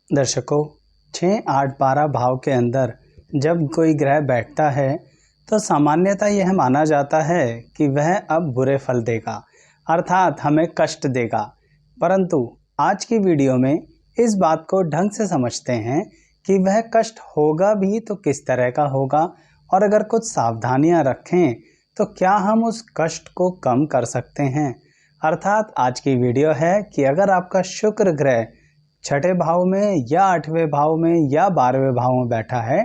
दर्शकों, 6, 8, 12 भाव के अंदर जब कोई ग्रह बैठता है तो सामान्यतः यह माना जाता है कि वह अब बुरे फल देगा, अर्थात हमें कष्ट देगा। परंतु आज की वीडियो में इस बात को ढंग से समझते हैं कि वह कष्ट होगा भी तो किस तरह का होगा, और अगर कुछ सावधानियां रखें तो क्या हम उस कष्ट को कम कर सकते हैं। अर्थात आज की वीडियो है कि अगर आपका शुक्र ग्रह छठे भाव में या 8वें भाव में या 12वें भाव में बैठा है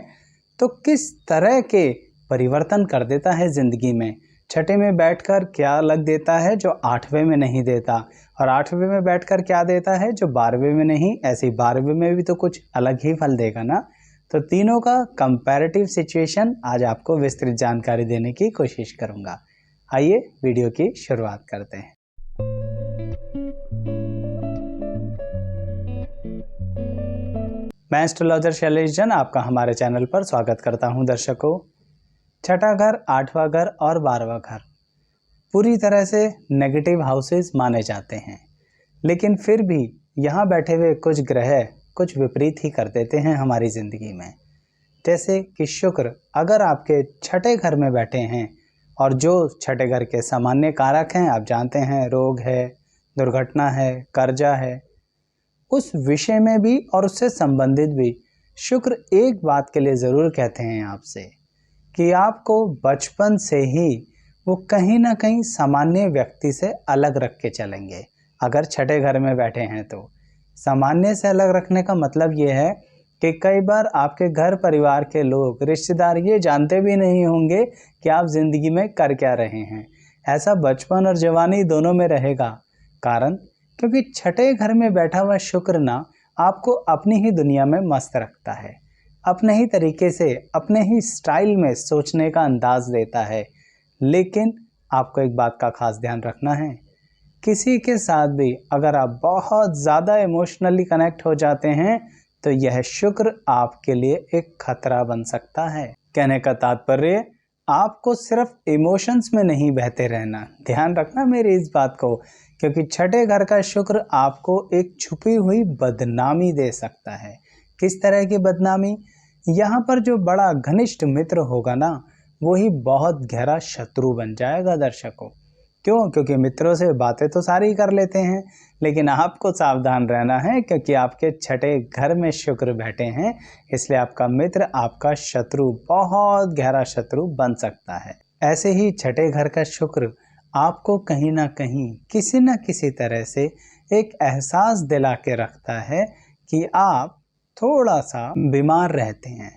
तो किस तरह के परिवर्तन कर देता है ज़िंदगी में। छठे में बैठकर क्या अलग देता है जो 8वें में नहीं देता, और 8वें में बैठकर क्या देता है जो 12वें में नहीं, ऐसे 12वें में भी तो कुछ अलग ही फल देगा ना। तो तीनों का कंपैरेटिव सिचुएशन आज आपको विस्तृत जानकारी देने की कोशिश करूंगा। आइए वीडियो की शुरुआत करते हैं। मैं एस्ट्रोलॉजर शैलेश जैन आपका हमारे चैनल पर स्वागत करता हूं। दर्शकों, छठा घर, 8वां घर और 12वां घर पूरी तरह से नेगेटिव हाउसेस माने जाते हैं, लेकिन फिर भी यहाँ बैठे हुए कुछ ग्रह कुछ विपरीत ही कर देते हैं हमारी ज़िंदगी में। जैसे कि शुक्र अगर आपके छठे घर में बैठे हैं, और जो छठे घर के सामान्य कारक हैं आप जानते हैं, रोग है, दुर्घटना है, कर्जा है, उस विषय में भी और उससे संबंधित भी शुक्र एक बात के लिए ज़रूर कहते हैं आपसे कि आपको बचपन से ही वो कहीं ना कहीं सामान्य व्यक्ति से अलग रख के चलेंगे। अगर छठे घर में बैठे हैं तो सामान्य से अलग रखने का मतलब ये है कि कई बार आपके घर परिवार के लोग, रिश्तेदार ये जानते भी नहीं होंगे कि आप ज़िंदगी में कर क्या रहे हैं। ऐसा बचपन और जवानी दोनों में रहेगा। कारण क्योंकि छठे घर में बैठा हुआ शुक्र ना आपको अपनी ही दुनिया में मस्त रखता है, अपने ही तरीके से, अपने ही स्टाइल में सोचने का अंदाज देता है। लेकिन आपको एक बात का खास ध्यान रखना है, किसी के साथ भी अगर आप बहुत ज़्यादा इमोशनली कनेक्ट हो जाते हैं तो यह शुक्र आपके लिए एक खतरा बन सकता है। कहने का तात्पर्य, आपको सिर्फ इमोशंस में नहीं बहते रहना। ध्यान रखना मेरी इस बात को, क्योंकि छठे घर का शुक्र आपको एक छुपी हुई बदनामी दे सकता है। किस तरह की बदनामी? यहाँ पर जो बड़ा घनिष्ठ मित्र होगा ना, वही बहुत गहरा शत्रु बन जाएगा। दर्शकों, क्यों? क्योंकि मित्रों से बातें तो सारी कर लेते हैं, लेकिन आपको सावधान रहना है, क्योंकि आपके छठे घर में शुक्र बैठे हैं, इसलिए आपका मित्र आपका शत्रु, बहुत गहरा शत्रु बन सकता है। ऐसे ही छठे घर का शुक्र आपको कहीं ना कहीं, किसी न किसी तरह से एक एहसास दिला के रखता है कि आप थोड़ा सा बीमार रहते हैं।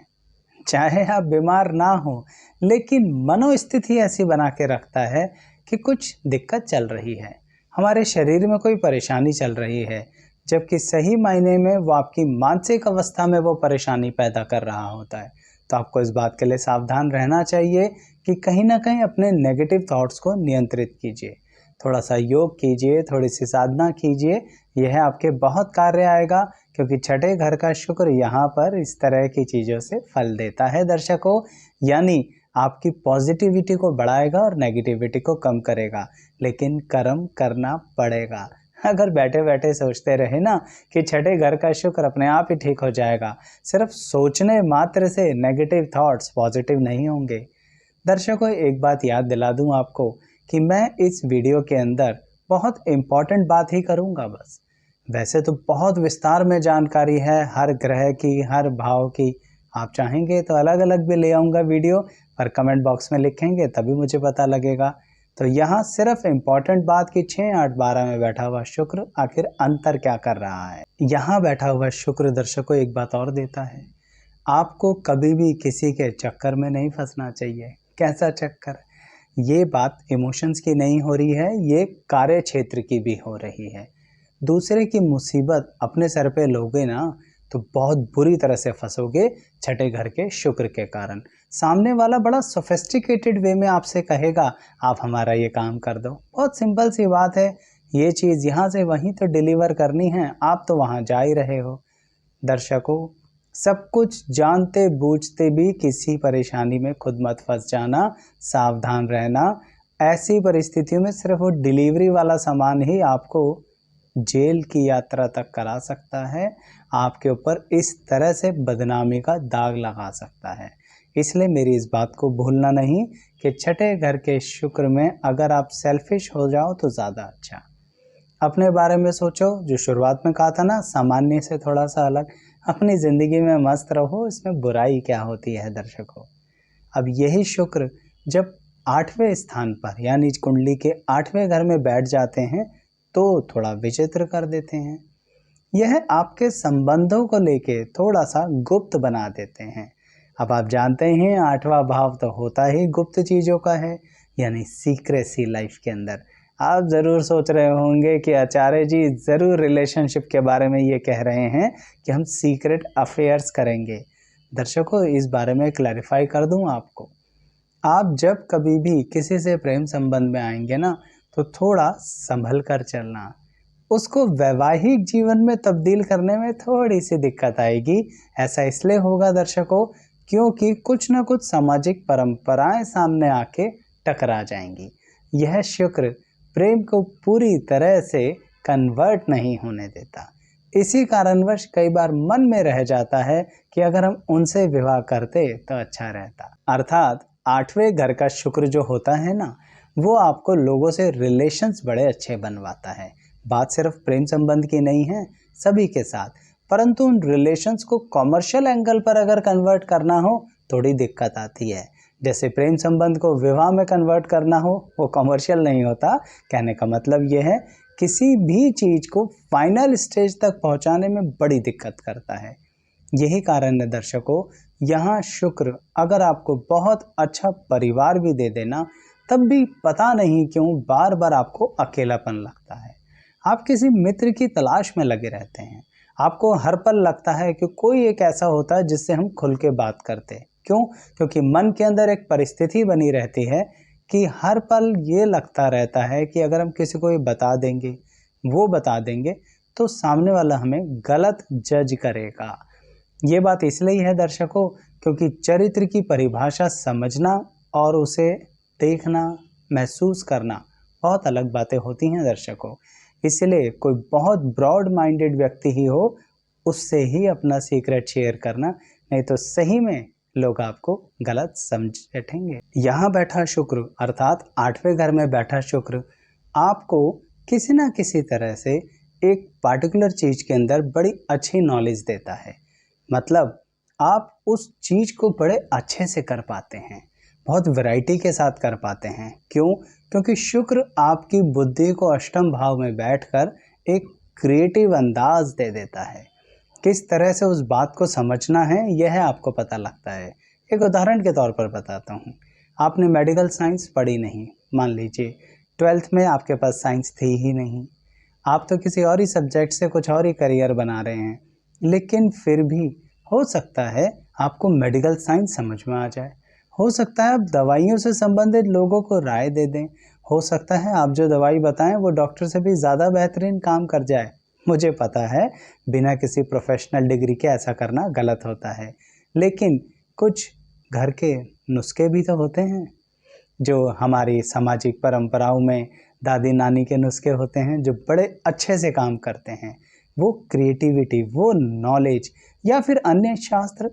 चाहे आप बीमार ना हो, लेकिन मनोस्थिति ऐसी बना के रखता है कि कुछ दिक्कत चल रही है, हमारे शरीर में कोई परेशानी चल रही है, जबकि सही मायने में वो आपकी मानसिक अवस्था में वो परेशानी पैदा कर रहा होता है। तो आपको इस बात के लिए सावधान रहना चाहिए कि कहीं ना कहीं अपने नेगेटिव थॉट्स को नियंत्रित कीजिए। थोड़ा सा योग कीजिए, थोड़ी सी साधना कीजिए, यह आपके बहुत कार्य आएगा, क्योंकि छठे घर का शुक्र यहाँ पर इस तरह की चीज़ों से फल देता है। दर्शकों, यानी आपकी पॉजिटिविटी को बढ़ाएगा और नेगेटिविटी को कम करेगा, लेकिन कर्म करना पड़ेगा। अगर बैठे बैठे सोचते रहे ना कि छठे घर का शुक्र अपने आप ही ठीक हो जाएगा, सिर्फ सोचने मात्र से नेगेटिव थॉट्स पॉजिटिव नहीं होंगे। दर्शकों, एक बात याद दिला दूं आपको कि मैं इस वीडियो के अंदर बहुत इम्पॉर्टेंट बात ही करूंगा बस। वैसे तो बहुत विस्तार में जानकारी है हर ग्रह की, हर भाव की। आप चाहेंगे तो अलग अलग भी ले आऊँगा वीडियो, पर कमेंट बॉक्स में लिखेंगे तभी मुझे पता लगेगा। तो यहाँ सिर्फ इम्पॉर्टेंट बात कि 6, 8, 12 में बैठा हुआ शुक्र आखिर अंतर क्या कर रहा है। यहाँ बैठा हुआ शुक्र दर्शकों एक बात और देता है, आपको कभी भी किसी के चक्कर में नहीं फंसना चाहिए। कैसा चक्कर? ये बात इमोशंस की नहीं हो रही है, ये कार्य क्षेत्र की भी हो रही है। दूसरे की मुसीबत अपने सर पे लोगे ना तो बहुत बुरी तरह से फंसोगे छठे घर के शुक्र के कारण। सामने वाला बड़ा सोफिस्टिकेटेड वे में आपसे कहेगा, आप हमारा ये काम कर दो। बहुत सिंपल सी बात है, ये चीज़ यहाँ से वहीं तो डिलीवर करनी है, आप तो वहाँ जा ही रहे हो। दर्शकों, सब कुछ जानते बूझते भी किसी परेशानी में खुद मत फंस जाना, सावधान रहना। ऐसी परिस्थितियों में सिर्फ वो डिलीवरी वाला सामान ही आपको जेल की यात्रा तक करा सकता है, आपके ऊपर इस तरह से बदनामी का दाग लगा सकता है। इसलिए मेरी इस बात को भूलना नहीं कि छठे घर के शुक्र में अगर आप सेल्फिश हो जाओ तो ज़्यादा अच्छा। अपने बारे में सोचो, जो शुरुआत में कहा था ना, सामान्य से थोड़ा सा अलग। अपनी ज़िंदगी में मस्त रहो, इसमें बुराई क्या होती है दर्शकों। अब यही शुक्र जब 8वें स्थान पर यानी कुंडली के 8वें घर में बैठ जाते हैं तो थोड़ा विचित्र कर देते हैं। यह आपके संबंधों को लेके थोड़ा सा गुप्त बना देते हैं। अब आप जानते हैं 8वां भाव तो होता ही गुप्त चीज़ों का है, यानी सीक्रेसी लाइफ के अंदर। आप ज़रूर सोच रहे होंगे कि आचार्य जी ज़रूर रिलेशनशिप के बारे में ये कह रहे हैं कि हम सीक्रेट अफेयर्स करेंगे। दर्शकों, इस बारे में क्लैरिफाई कर दूं आपको। आप जब कभी भी किसी से प्रेम संबंध में आएंगे ना, तो थोड़ा संभल कर चलना। उसको वैवाहिक जीवन में तब्दील करने में थोड़ी सी दिक्कत आएगी। ऐसा इसलिए होगा दर्शकों, क्योंकि कुछ न कुछ सामाजिक परंपराएं सामने आके टकरा जाएंगी। यह शुक्र प्रेम को पूरी तरह से कन्वर्ट नहीं होने देता। इसी कारणवश कई बार मन में रह जाता है कि अगर हम उनसे विवाह करते तो अच्छा रहता। अर्थात 8वें घर का शुक्र जो होता है ना, वो आपको लोगों से रिलेशंस बड़े अच्छे बनवाता है। बात सिर्फ प्रेम संबंध की नहीं है, सभी के साथ। परंतु उन रिलेशंस को कॉमर्शियल एंगल पर अगर कन्वर्ट करना हो थोड़ी दिक्कत आती है। जैसे प्रेम संबंध को विवाह में कन्वर्ट करना हो, वो कॉमर्शियल नहीं होता। कहने का मतलब ये है, किसी भी चीज़ को फाइनल स्टेज तक पहुंचाने में बड़ी दिक्कत करता है। यही कारण है दर्शकों, यहाँ शुक्र अगर आपको बहुत अच्छा परिवार भी दे देना, तब भी पता नहीं क्यों बार बार आपको अकेलापन लगता है। आप किसी मित्र की तलाश में लगे रहते हैं। आपको हर पल लगता है कि कोई एक ऐसा होता है जिससे हम खुल के बात करते। क्यों? क्योंकि मन के अंदर एक परिस्थिति बनी रहती है कि हर पल ये लगता रहता है कि अगर हम किसी को ये बता देंगे, वो बता देंगे, तो सामने वाला हमें गलत जज करेगा। ये बात इसलिए है दर्शकों, क्योंकि चरित्र की परिभाषा समझना और उसे देखना, महसूस करना बहुत अलग बातें होती हैं दर्शकों। इसलिए कोई बहुत ब्रॉड माइंडेड व्यक्ति ही हो, उससे ही अपना सीक्रेट शेयर करना, नहीं तो सही में लोग आपको गलत समझ बैठेंगे। यहाँ बैठा शुक्र अर्थात 8वें घर में बैठा शुक्र आपको किसी ना किसी तरह से एक पार्टिकुलर चीज़ के अंदर बड़ी अच्छी नॉलेज देता है। मतलब आप उस चीज़ को बड़े अच्छे से कर पाते हैं, बहुत वैरायटी के साथ कर पाते हैं। क्यों? क्योंकि शुक्र आपकी बुद्धि को अष्टम भाव में बैठकर एक क्रिएटिव अंदाज दे देता है। किस तरह से उस बात को समझना है यह आपको पता लगता है। एक उदाहरण के तौर पर बताता हूँ। आपने मेडिकल साइंस पढ़ी नहीं, मान लीजिए 12th में आपके पास साइंस थी ही नहीं, आप तो किसी और ही सब्जेक्ट से कुछ और ही करियर बना रहे हैं, लेकिन फिर भी हो सकता है आपको मेडिकल साइंस समझ में आ जाए। हो सकता है आप दवाइयों से संबंधित लोगों को राय दे दें। हो सकता है आप जो दवाई बताएं वो डॉक्टर से भी ज़्यादा बेहतरीन काम कर जाए। मुझे पता है बिना किसी प्रोफेशनल डिग्री के ऐसा करना गलत होता है, लेकिन कुछ घर के नुस्खे भी तो होते हैं जो हमारी सामाजिक परंपराओं में दादी नानी के नुस्खे होते हैं, जो बड़े अच्छे से काम करते हैं। वो क्रिएटिविटी, वो नॉलेज या फिर अन्य शास्त्र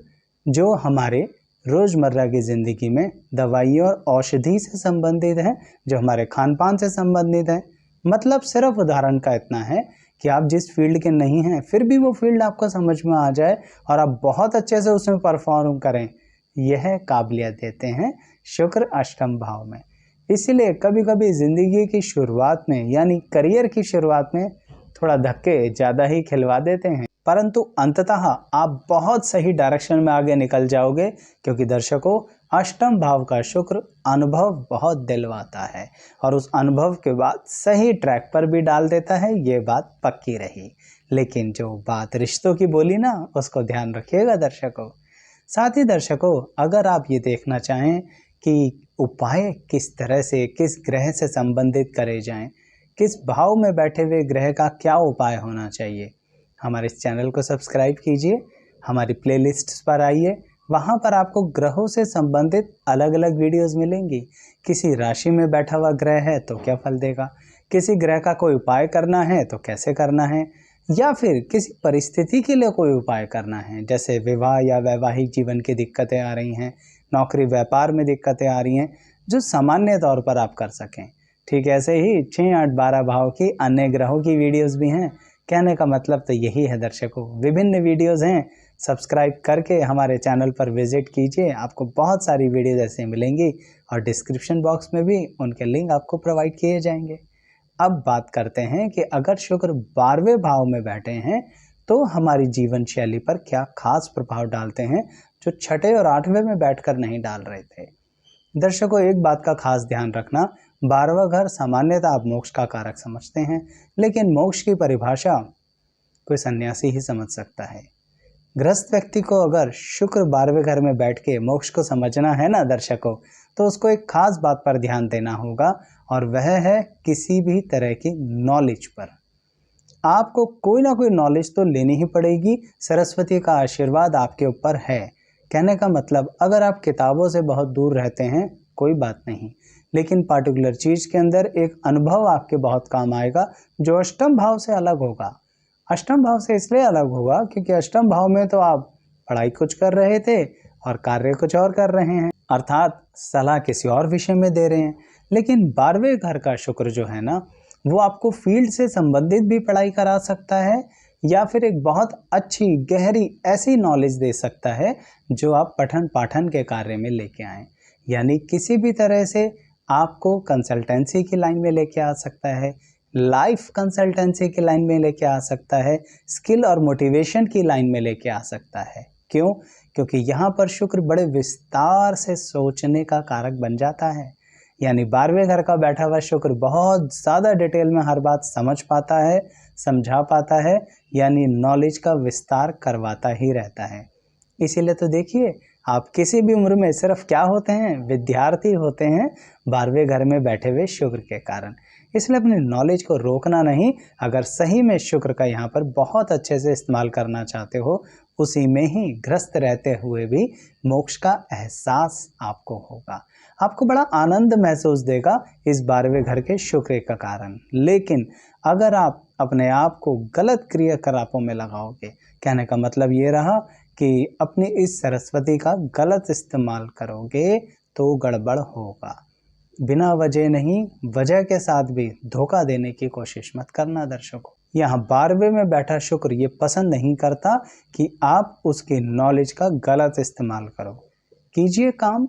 जो हमारे रोज़मर्रा की ज़िंदगी में दवाइयों और औषधि से संबंधित हैं, जो हमारे खान पान से संबंधित हैं। मतलब सिर्फ उदाहरण का इतना है कि आप जिस फील्ड के नहीं हैं, फिर भी वो फील्ड आपको समझ में आ जाए और आप बहुत अच्छे से उसमें परफॉर्म करें, यह काबिलियत देते हैं शुक्र अष्टम भाव में। इसीलिए कभी कभी ज़िंदगी की शुरुआत में यानी करियर की शुरुआत में थोड़ा धक्के ज़्यादा ही खिलवा देते हैं, परंतु अंततः आप बहुत सही डायरेक्शन में आगे निकल जाओगे, क्योंकि दर्शकों अष्टम भाव का शुक्र अनुभव बहुत दिलवाता है और उस अनुभव के बाद सही ट्रैक पर भी डाल देता है। ये बात पक्की रही। लेकिन जो बात रिश्तों की बोली ना, उसको ध्यान रखिएगा दर्शकों। साथ ही दर्शकों, अगर आप ये देखना चाहें कि उपाय किस तरह से किस ग्रह से संबंधित करे जाएं, किस भाव में बैठे हुए ग्रह का क्या उपाय होना चाहिए, हमारे इस चैनल को सब्सक्राइब कीजिए, हमारी प्लेलिस्ट्स पर आइए। वहाँ पर आपको ग्रहों से संबंधित अलग अलग वीडियोस मिलेंगी। किसी राशि में बैठा हुआ ग्रह है तो क्या फल देगा, किसी ग्रह का कोई उपाय करना है तो कैसे करना है, या फिर किसी परिस्थिति के लिए कोई उपाय करना है, जैसे विवाह या वैवाहिक जीवन की दिक्कतें आ रही हैं, नौकरी व्यापार में दिक्कतें आ रही हैं, जो सामान्य तौर पर आप कर सकें। ठीक ऐसे ही 6, 8, 12 भाव की अन्य ग्रहों की वीडियोस भी हैं। कहने का मतलब तो यही है दर्शकों, विभिन्न वीडियोस हैं। सब्सक्राइब करके हमारे चैनल पर विजिट कीजिए, आपको बहुत सारी वीडियोस ऐसे मिलेंगी और डिस्क्रिप्शन बॉक्स में भी उनके लिंक आपको प्रोवाइड किए जाएंगे। अब बात करते हैं कि अगर शुक्र 12वें भाव में बैठे हैं तो हमारी जीवन शैली पर क्या खास प्रभाव डालते हैं, जो 6 और 8वें में बैठकर नहीं डाल रहे थे। दर्शकों, एक बात का खास ध्यान रखना, 12वां घर सामान्यतः आप मोक्ष का कारक समझते हैं, लेकिन मोक्ष की परिभाषा कोई सन्यासी ही समझ सकता है। गृहस्थ व्यक्ति को अगर शुक्र 12वें घर में बैठ के मोक्ष को समझना है ना दर्शकों, तो उसको एक खास बात पर ध्यान देना होगा, और वह है किसी भी तरह की नॉलेज पर। आपको कोई ना कोई नॉलेज तो लेनी ही पड़ेगी। सरस्वती का आशीर्वाद आपके ऊपर है। कहने का मतलब, अगर आप किताबों से बहुत दूर रहते हैं कोई बात नहीं, लेकिन पार्टिकुलर चीज के अंदर एक अनुभव आपके बहुत काम आएगा, जो अष्टम भाव से अलग होगा। अष्टम भाव से इसलिए अलग होगा क्योंकि अष्टम भाव में तो आप पढ़ाई कुछ कर रहे थे और कार्य कुछ और कर रहे हैं, अर्थात सलाह किसी और विषय में दे रहे हैं। लेकिन 12वें घर का शुक्र जो है ना, वो आपको फील्ड से संबंधित भी पढ़ाई करा सकता है, या फिर एक बहुत अच्छी गहरी ऐसी नॉलेज दे सकता है जो आप पठन पाठन के कार्य में लेके आएँ। यानी किसी भी तरह से आपको कंसल्टेंसी की लाइन में लेके आ सकता है, लाइफ कंसल्टेंसी की लाइन में लेके आ सकता है, स्किल और मोटिवेशन की लाइन में लेके आ सकता है। क्यों? क्योंकि यहाँ पर शुक्र बड़े विस्तार से सोचने का कारक बन जाता है। यानी 12वें घर का बैठा हुआ शुक्र बहुत ज़्यादा डिटेल में हर बात समझ पाता है, समझा पाता है, यानी नॉलेज का विस्तार करवाता ही रहता है। इसीलिए तो देखिए, आप किसी भी उम्र में सिर्फ क्या होते हैं, विद्यार्थी होते हैं 12वें घर में बैठे हुए शुक्र के कारण। इसलिए अपनी नॉलेज को रोकना नहीं, अगर सही में शुक्र का यहाँ पर बहुत अच्छे से इस्तेमाल करना चाहते हो, उसी में ही ग्रस्त रहते हुए भी मोक्ष का एहसास आपको होगा। आपको बड़ा आनंद महसूस देगा इस 12वें घर के शुक्र का कारण। लेकिन अगर आप अपने आप को गलत क्रियाकलापों में लगाओगे, कहने का मतलब ये रहा कि अपनी इस सरस्वती का गलत इस्तेमाल करोगे तो गड़बड़ होगा। बिना वजह नहीं, वजह के साथ भी धोखा देने की कोशिश मत करना दर्शकों। यहाँ 12वें में बैठा शुक्र ये पसंद नहीं करता कि आप उसकी नॉलेज का गलत इस्तेमाल करो। कीजिए काम,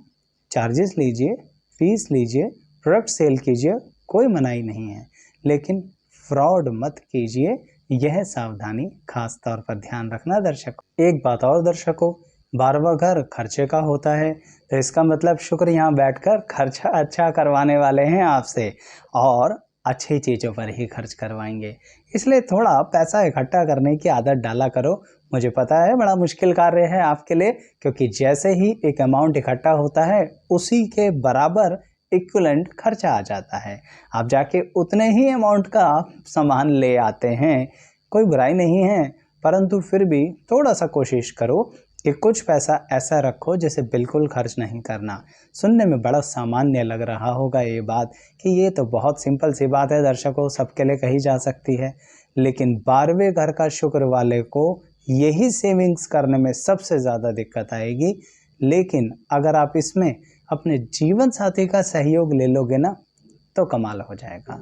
चार्जेस लीजिए, फीस लीजिए, प्रोडक्ट सेल कीजिए, कोई मनाही नहीं है, लेकिन फ्रॉड मत कीजिए। यह सावधानी खास तौर पर ध्यान रखना दर्शकों। एक बात और दर्शकों, 12वां घर खर्चे का होता है, तो इसका मतलब शुक्र यहाँ बैठकर खर्चा अच्छा करवाने वाले हैं आपसे, और अच्छी चीज़ों पर ही खर्च करवाएंगे। इसलिए थोड़ा पैसा इकट्ठा करने की आदत डाला करो। मुझे पता है बड़ा मुश्किल कार्य है आपके लिए, क्योंकि जैसे ही एक अमाउंट इकट्ठा होता है उसी के बराबर इक्विवेलेंट खर्चा आ जाता है। आप जाके उतने ही अमाउंट का सामान ले आते हैं, कोई बुराई नहीं है, परंतु फिर भी थोड़ा सा कोशिश करो कि कुछ पैसा ऐसा रखो जिसे बिल्कुल खर्च नहीं करना। सुनने में बड़ा सामान्य लग रहा होगा ये बात, कि ये तो बहुत सिंपल सी बात है दर्शकों, सबके लिए कही जा सकती है, लेकिन 12वें घर का शुक्र वाले को यही सेविंग्स करने में सबसे ज़्यादा दिक्कत आएगी। लेकिन अगर आप इसमें अपने जीवन साथी का सहयोग ले लोगे ना, तो कमाल हो जाएगा।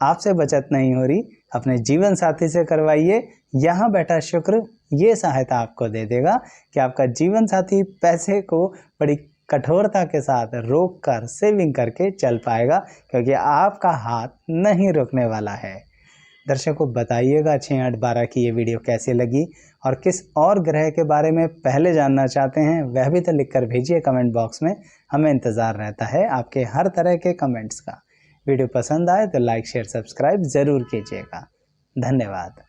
आपसे बचत नहीं हो रही, अपने जीवन साथी से करवाइए। यहाँ बैठा शुक्र ये सहायता आपको दे देगा कि आपका जीवन साथी पैसे को बड़ी कठोरता के साथ रोक कर सेविंग करके चल पाएगा, क्योंकि आपका हाथ नहीं रुकने वाला है। दर्शकों, बताइएगा 6, 8, 12 की ये वीडियो कैसी लगी, और किस और ग्रह के बारे में पहले जानना चाहते हैं वह भी तो लिखकर भेजिए कमेंट बॉक्स में। हमें इंतज़ार रहता है आपके हर तरह के कमेंट्स का। वीडियो पसंद आए तो लाइक, शेयर, सब्सक्राइब ज़रूर कीजिएगा। धन्यवाद।